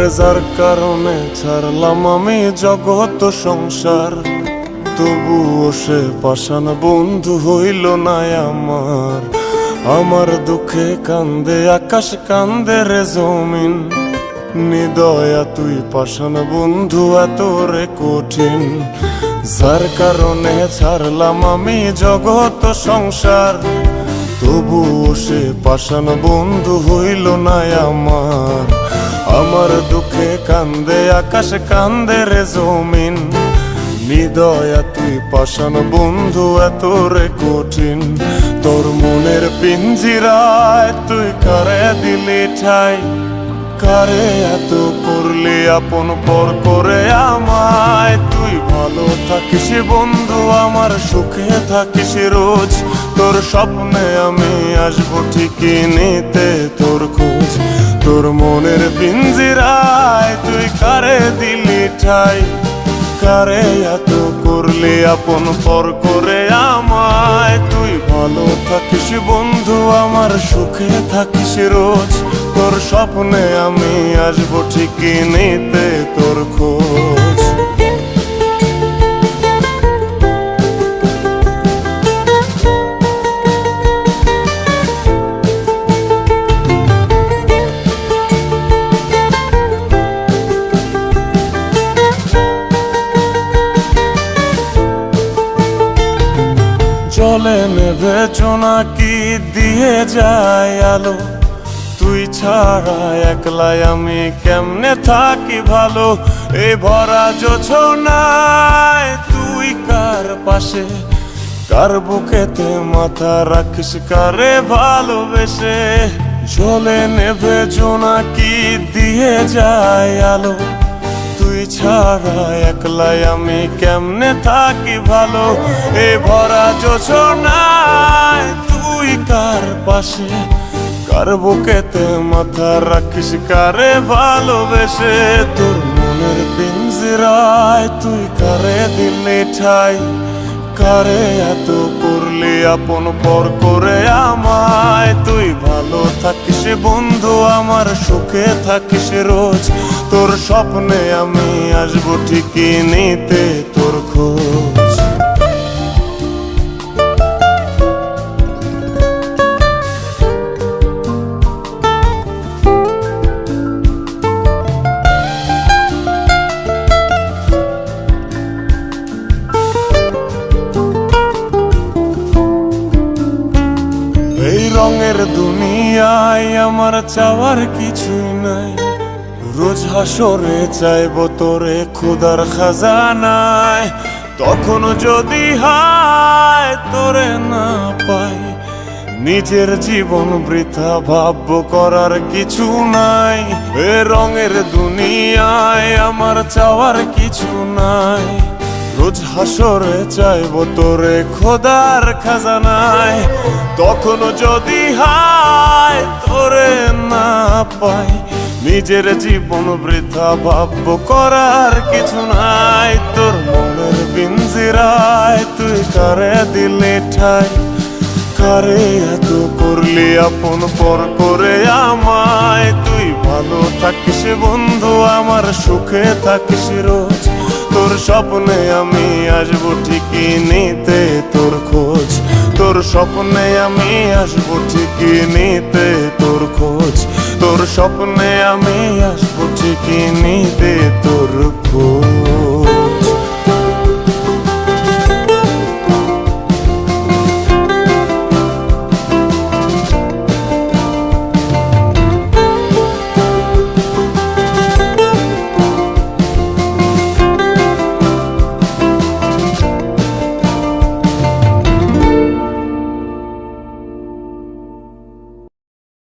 ওরে যার কারণে ছাড়লাম আমি জগৎ সংসার, তবুও সে পাষাণ বন্ধু হইল না আমার। আমার দুঃখে কান্দে আকাশ, কান্দে রে জমিন, নিদয়া তুই পাষাণ বন্ধু এত রে কঠিন। যার কারণে ছাড়লাম আমি জগৎ সংসার, তবুও সে পাষাণ বন্ধু হইল না আমার। আমার দুঃখে কান্দে আকাশ, কান্দে রে জমিন, নিদয়া তুই পাষাণ বন্ধু এত রে কঠিন। তোর মনের পিঞ্জিরায় তুই কারে দিলি ঠাই, কারে এত করলি আপন পর করে আমায়। তুই ভালো থাকিস বন্ধু আমার, সুখে থাকিস রোজ, তোর স্বপ্নে আমি আসবো ঠিকই নিতে তোর খোঁজ। তোর মনের পিঞ্জিরায় তুই কারে দিলি ঠাই, কারে এত করলি আপন পর করে আমায়। তুই ভালো থাকিস বন্ধু আমার, সুখে থাকিস রোজ, তোর স্বপ্নে আমি আসবো ঠিকই নিতে তোর খোঁজ। জলে নেভে জোনাকি দিয়ে যায় আলো, তুই ছাড়া একলাই আমি কেমনে থাকি ভালো। এই ভরা জোছনায় তুই কার পাশে, কার বুকেতে মাথা রাখিস কারে ভালোবেসে। জলে নেভে জোনাকি দিয়ে যায় আলো, তুই ছাড়া একলাই আমি কেমনে থাকি ভালো। এ ভরা জোছনায় তুই কার পাশে, কার বুকেতে মাথা রাখিস কারে ভালোবেসে। তোর মনের পিঞ্জিরায় তুই কারে দিলি ঠাই, কারে এত করলি আপন পর করে আমায়। তুই ভালো থাকিস বন্ধু আমার, সুখে থাকিস রোজ, তোর স্বপ্নে আমি আসবো ঠিকই নিতে তোর খোঁজ। এই রঙের দুনিয়ায় আমার চাওয়ার কিছুই নাই, রোজ হাসরে চাইব তোরে খোদার খাজানায়। তখন যদি হায় তোরে না পাই, নিজের জীবন বৃথা ভাবব করার কিছু নাই। এ রঙের দুনিয়ায় আমার চাওয়ার কিছু নাই, রোজ হাসরে চাইব তোরে খোদার খাজানায়। তখন যদি হায় তোরে না পাই, নিজের জীবন বৃথা ভাবব করার কিছু নাই। তোর মনের পিঞ্জিরায় তুই কারে দিলি ঠাই, কারে এত করলি আপন পর করে আমায়। তুই ভালো থাকিস বন্ধু আমার, সুখে থাকিস রোজ, তোর স্বপ্নে আমি আসবো ঠিকই নিতে তোর খোঁজ। তোর স্বপ্নে আমি আসবো ঠিকই নিতে তোর খোঁজ, তোর স্বপ্নে আমি আসবো ঠিকই নিতে তোর খোঁজ।